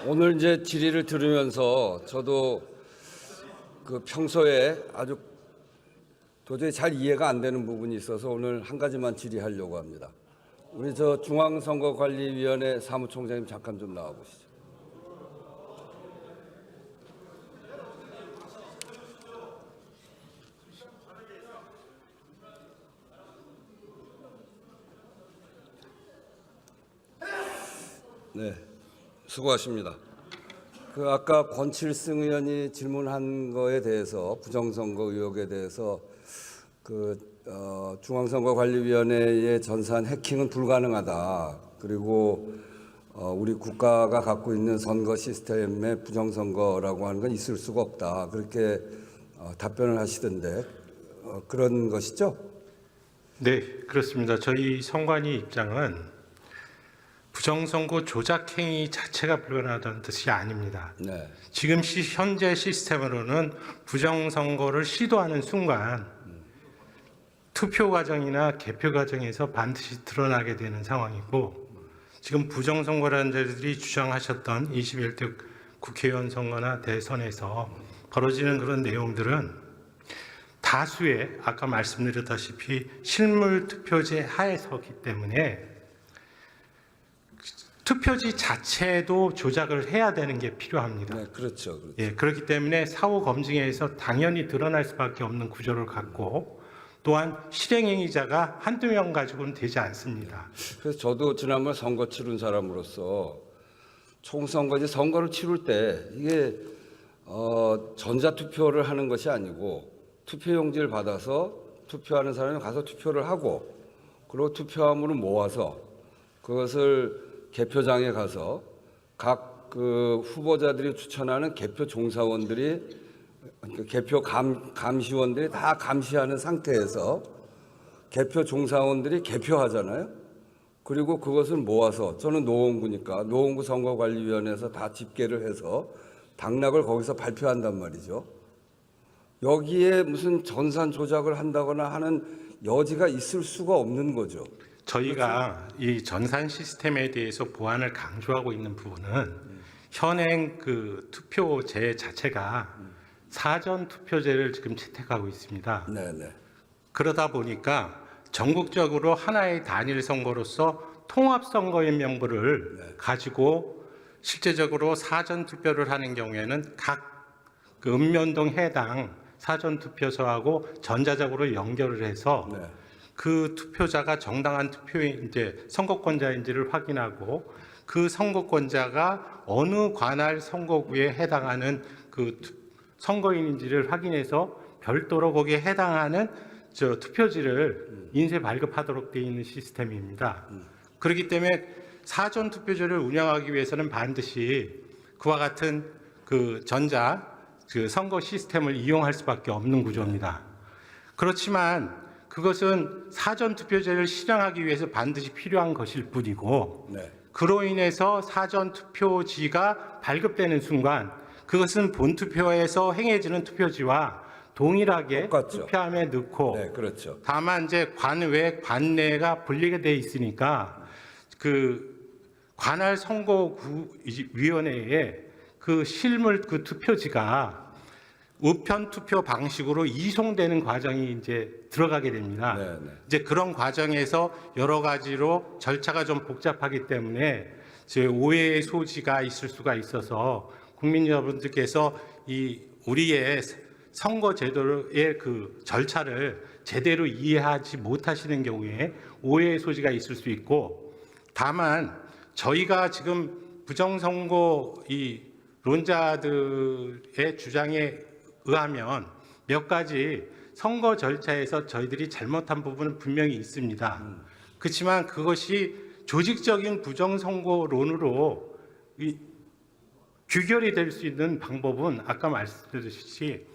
오늘 이제 질의를 들으면서 저도 그 평소에 아주 도저히 잘 이해가 안 되는 부분이 있어서 오늘 한 가지만 질의하려고 합니다. 우리 저 중앙선거관리위원회 사무총장님 잠깐 좀 나와 보시죠. 네, 수고하십니다. 그 아까 권칠승 의원이 질문한 거에 대해서 부정선거 의혹에 대해서 중앙선거관리위원회의 전산 해킹은 불가능하다. 그리고 우리 국가가 갖고 있는 선거 시스템의 부정선거라고 하는 건 있을 수가 없다. 그렇게 답변을 하시던데 그런 것이죠? 네, 그렇습니다. 저희 선관위 입장은 부정선거 조작 행위 자체가 불가능하다는 뜻이 아닙니다. 네. 지금 현재 시스템으로는 부정선거를 시도하는 순간 투표 과정이나 개표 과정에서 반드시 드러나게 되는 상황이고, 지금 부정선거라는 자들이 주장하셨던 21대 국회의원 선거나 대선에서 벌어지는 그런 내용들은 다수의 아까 말씀드렸다시피 실물 투표제 하에서기 때문에 투표지 자체도 조작을 해야 되는 게 필요합니다. 네, 그렇죠. 예, 그렇기 때문에 사후 검증에서 당연히 드러날 수밖에 없는 구조를 갖고, 또한 실행행위자가 한두 명 가지고는 되지 않습니다. 그래서 저도 지난번 선거 치른 사람으로서 총선거지 선거를 치를 때 이게 전자투표를 하는 것이 아니고 투표용지를 받아서 투표하는 사람이 가서 투표를 하고, 그리고 투표함으로 모아서 그것을 개표장에 가서 각 그 후보자들이 추천하는 개표 종사원들이, 개표 감시원들이 다 감시하는 상태에서 개표 종사원들이 개표하잖아요. 그리고 그것을 모아서, 저는 노원구니까 노원구 선거관리위원회에서 다 집계를 해서 당락을 거기서 발표한단 말이죠. 여기에 무슨 전산 조작을 한다거나 하는 여지가 있을 수가 없는 거죠. 저희가 이 전산 시스템에 대해서 보완을 강조하고 있는 부분은 현행 그 투표제 자체가 사전 투표제를 지금 채택하고 있습니다. 네네. 그러다 보니까 전국적으로 하나의 단일 선거로서 통합 선거인 명부를 가지고 실제적으로 사전 투표를 하는 경우에는 각 그 읍면동 해당 사전 투표소하고 전자적으로 연결을 해서 네. 그 투표자가 정당한 선거권자인지를 확인하고, 그 선거권자가 어느 관할 선거구에 해당하는 그 선거인인지를 확인해서 별도로 거기에 해당하는 투표지를 인쇄 발급하도록 되어 있는 시스템입니다. 그렇기 때문에 사전 투표제를 운영하기 위해서는 반드시 그와 같은 그 선거 시스템을 이용할 수밖에 없는 구조입니다. 그렇지만 그것은 사전 투표제를 실행하기 위해서 반드시 필요한 것일 뿐이고, 네. 그로 인해서 사전 투표지가 발급되는 순간 그것은 본 투표에서 행해지는 투표지와 동일하게 똑같죠. 투표함에 넣고, 네, 그렇죠. 다만 이제 관외, 관내가 분리가 돼 있으니까 그 관할 선거위원회에 그 실물 그 투표지가 우편 투표 방식으로 이송되는 과정이 이제 들어가게 됩니다. 네, 네. 이제 그런 과정에서 여러 가지로 절차가 좀 복잡하기 때문에 오해의 소지가 있을 수가 있어서 국민 여러분들께서 이 우리의 선거 제도의 그 절차를 제대로 이해하지 못하시는 경우에 오해의 소지가 있을 수 있고, 다만 저희가 지금 부정선거 이 론자들의 주장에 의하면 몇 가지 선거 절차에서 저희들이 잘못한 부분은 분명히 있습니다. 그렇지만 그것이 조직적인 부정선거론으로 규결이 될 수 있는 방법은 아까 말씀드렸듯이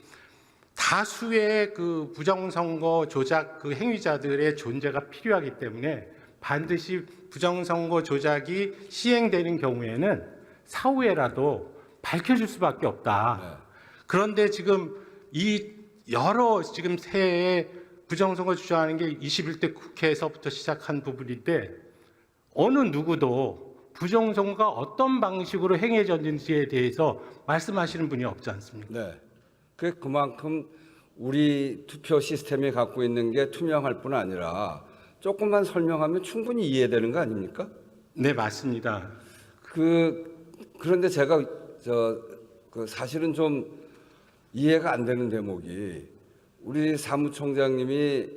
다수의 그 부정선거 조작 그 행위자들의 존재가 필요하기 때문에 반드시 부정선거 조작이 시행되는 경우에는 사후에라도 밝혀질 수밖에 없다. 네. 그런데 지금 이 여러 지금 새해 부정선거 주장하는 게 21대 국회에서부터 시작한 부분인데, 어느 누구도 부정선거가 어떤 방식으로 행해졌는지에 대해서 말씀하시는 분이 없지 않습니까? 네. 그만큼 우리 투표 시스템이 갖고 있는 게 투명할 뿐 아니라 조금만 설명하면 충분히 이해되는 거 아닙니까? 네, 맞습니다. 그런데 제가 사실은 좀 이해가 안 되는 대목이 우리 사무총장님이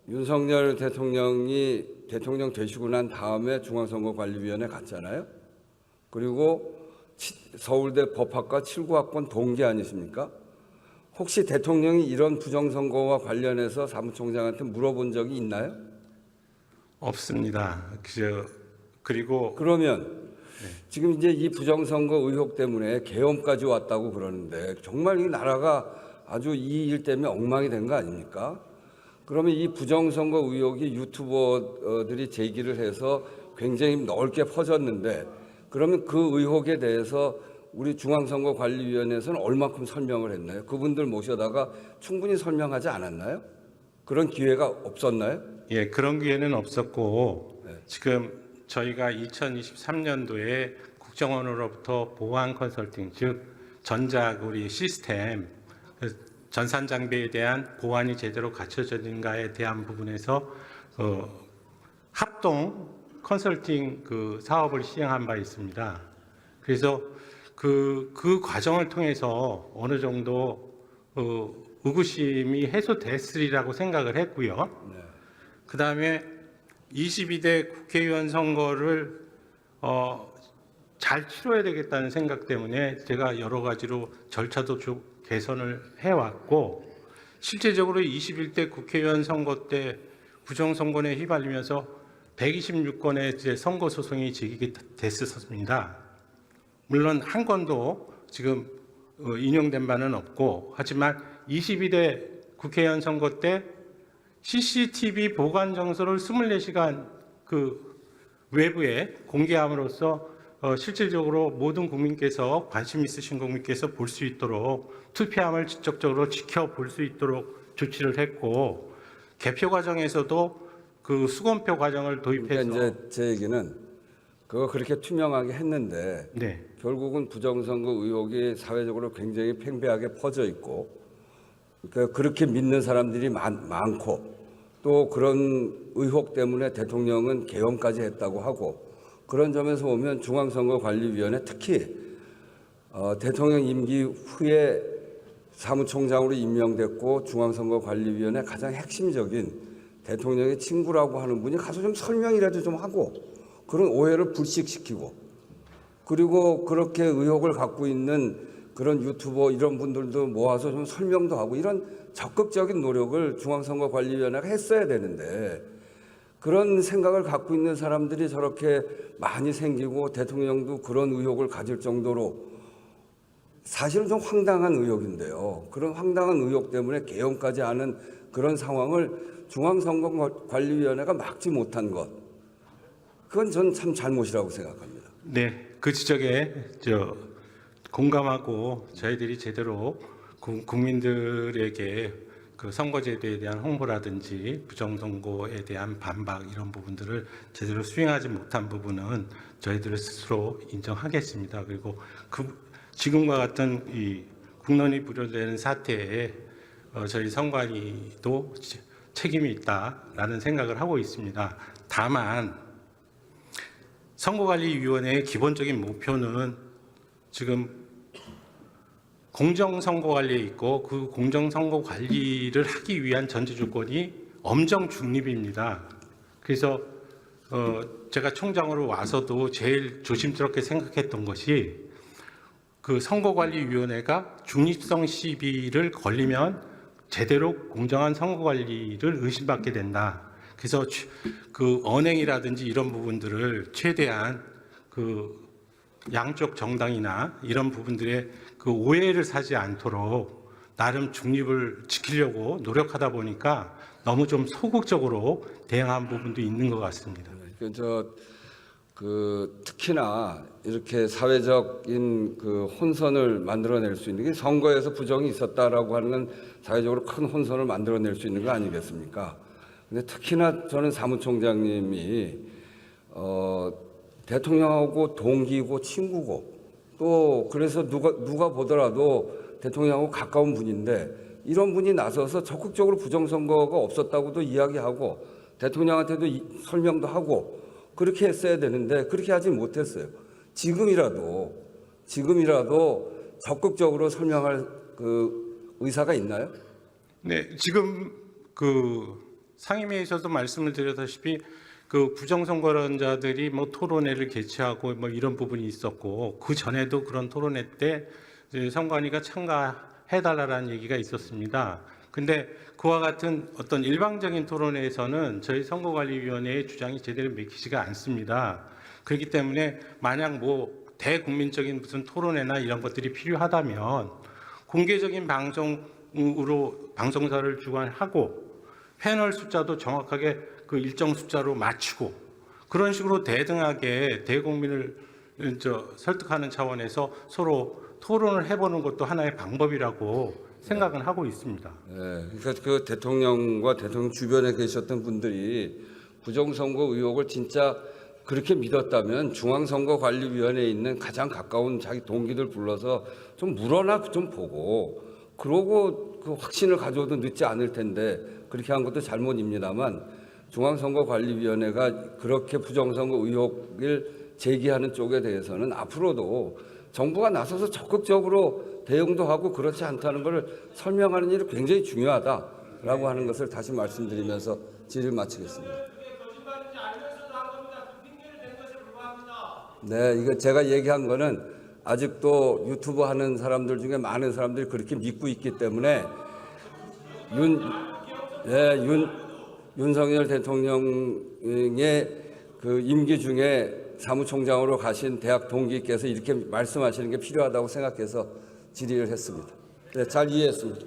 윤석열 대통령이 대통령 되시고 난 다음에 중앙선거관리위원회 갔잖아요. 그리고 서울대 법학과 79학번 동기 아니십니까? 혹시 대통령이 이런 부정선거와 관련해서 사무총장한테 물어본 적이 있나요? 없습니다. 그리고 그러면 지금 이제 이 부정선거 의혹 때문에 계엄까지 왔다고 그러는데 정말 이 나라가 아주 이 일 때문에 엉망이 된 거 아닙니까? 그러면 이 부정선거 의혹이 유튜버들이 제기를 해서 굉장히 넓게 퍼졌는데 그러면 그 의혹에 대해서 우리 중앙선거관리위원회에서는 얼마큼 설명을 했나요? 그분들 모셔다가 충분히 설명하지 않았나요? 그런 기회가 없었나요? 예, 그런 기회는 없었고 네. 지금 저희가 2023년도에 국정원으로부터 보안 컨설팅 즉 전자고리 시스템 전산 장비에 대한 보안이 제대로 갖춰졌는가에 대한 부분에서 합동 컨설팅 사업을 시행한 바 있습니다. 그래서 그 과정을 통해서 어느 정도 의구심이 해소됐으리라고 생각을 했고요. 네. 그 다음에 22대 국회의원 선거를 잘 치러야 되겠다는 생각 때문에 제가 여러 가지로 절차도 좀 개선을 해왔고 실제적으로 21대 국회의원 선거 때 부정선거에 휘말리면서 126건의 이제 선거 소송이 제기됐었습니다. 물론 한 건도 지금 인용된 바는 없고 하지만 22대 국회의원 선거 때 CCTV 보관 정서를 24시간 외부에 공개함으로써 실질적으로 모든 국민께서 관심 있으신 국민께서 볼 수 있도록 투표함을 직접적으로 지켜볼 수 있도록 조치를 했고 개표 과정에서도 수검표 과정을 도입해서 그러니까 이제 제 얘기는 그거 그렇게 투명하게 했는데 네. 결국은 부정선거 의혹이 사회적으로 굉장히 팽배하게 퍼져 있고 그러니까 그렇게 믿는 사람들이 많고 또 그런 의혹 때문에 대통령은 계엄까지 했다고 하고 그런 점에서 보면 중앙선거관리위원회 특히 대통령 임기 후에 사무총장으로 임명됐고 중앙선거관리위원회 가장 핵심적인 대통령의 친구라고 하는 분이 가서 좀 설명이라도 좀 하고 그런 오해를 불식시키고 그리고 그렇게 의혹을 갖고 있는 그런 유튜버 이런 분들도 모아서 좀 설명도 하고 이런 적극적인 노력을 중앙선거관리위원회가 했어야 되는데 그런 생각을 갖고 있는 사람들이 저렇게 많이 생기고 대통령도 그런 의혹을 가질 정도로 사실은 좀 황당한 의혹인데요. 그런 황당한 의혹 때문에 계엄까지 하는 그런 상황을 중앙선거관리위원회가 막지 못한 것. 그건 전 참 잘못이라고 생각합니다. 네, 그 지적에 공감하고 저희들이 제대로 국민들에게 선거제도에 대한 홍보라든지 부정선거에 대한 반박 이런 부분들을 제대로 수행하지 못한 부분은 저희들 스스로 인정하겠습니다. 그리고 지금과 같은 이 국론이 부려되는 사태에 저희 선관위도 책임이 있다라는 생각을 하고 있습니다. 다만 선거관리위원회의 기본적인 목표는 지금 공정선거관리에 있고 그 공정선거관리를 하기 위한 전제 조건이 엄정 중립입니다. 그래서 제가 총장으로 와서도 제일 조심스럽게 생각했던 것이 선거관리위원회가 중립성 시비를 걸리면 제대로 공정한 선거관리를 의심받게 된다. 그래서 언행이라든지 이런 부분들을 최대한 양쪽 정당이나 이런 부분들의 오해를 사지 않도록 나름 중립을 지키려고 노력하다 보니까 너무 좀 소극적으로 대응한 부분도 있는 것 같습니다. 특히나 이렇게 사회적인 혼선을 만들어낼 수 있는 게 선거에서 부정이 있었다라고 하는 건 사회적으로 큰 혼선을 만들어낼 수 있는 거 아니겠습니까? 근데 특히나 저는 사무총장님이 대통령하고 동기고 친구고 또 그래서 누가 보더라도 대통령하고 가까운 분인데 이런 분이 나서서 적극적으로 부정선거가 없었다고도 이야기하고 대통령한테도 설명도 하고 그렇게 했어야 되는데 그렇게 하지 못했어요. 지금이라도 적극적으로 설명할 그 의사가 있나요? 네, 지금 그 상임위에서도 말씀을 드렸다시피 그 부정선거론자들이 뭐 토론회를 개최하고 뭐 이런 부분이 있었고 그 전에도 그런 토론회 때 이제 선관위가 참가해달라는 얘기가 있었습니다. 근데 그와 같은 어떤 일방적인 토론회에서는 저희 선거관리위원회의 주장이 제대로 맥히지가 않습니다. 그렇기 때문에 만약 뭐 대국민적인 무슨 토론회나 이런 것들이 필요하다면 공개적인 방송으로 방송사를 주관하고 패널 숫자도 정확하게 그 일정 숫자로 맞추고 그런 식으로 대등하게 대국민을 설득하는 차원에서 서로 토론을 해보는 것도 하나의 방법이라고 생각은 하고 있습니다. 네, 그러니까 그 대통령과 대통령 주변에 계셨던 분들이 부정선거 의혹을 진짜 그렇게 믿었다면 중앙선거관리위원회에 있는 가장 가까운 자기 동기들 불러서 좀 물어나 좀 보고 그러고 그 확신을 가져도 늦지 않을 텐데 그렇게 한 것도 잘못입니다만 중앙선거관리위원회가 그렇게 부정선거 의혹을 제기하는 쪽에 대해서는 앞으로도 정부가 나서서 적극적으로 대응도 하고 그렇지 않다는 것을 설명하는 일이 굉장히 중요하다라고 하는 것을 다시 말씀드리면서 질의를 마치겠습니다. 네, 이거 제가 얘기한 거는 아직도 유튜브 하는 사람들 중에 많은 사람들이 그렇게 믿고 있기 때문에 윤석열 대통령의 그 임기 중에 사무총장으로 가신 대학 동기께서 이렇게 말씀하시는 게 필요하다고 생각해서 질의를 했습니다. 네, 잘 이해했습니다.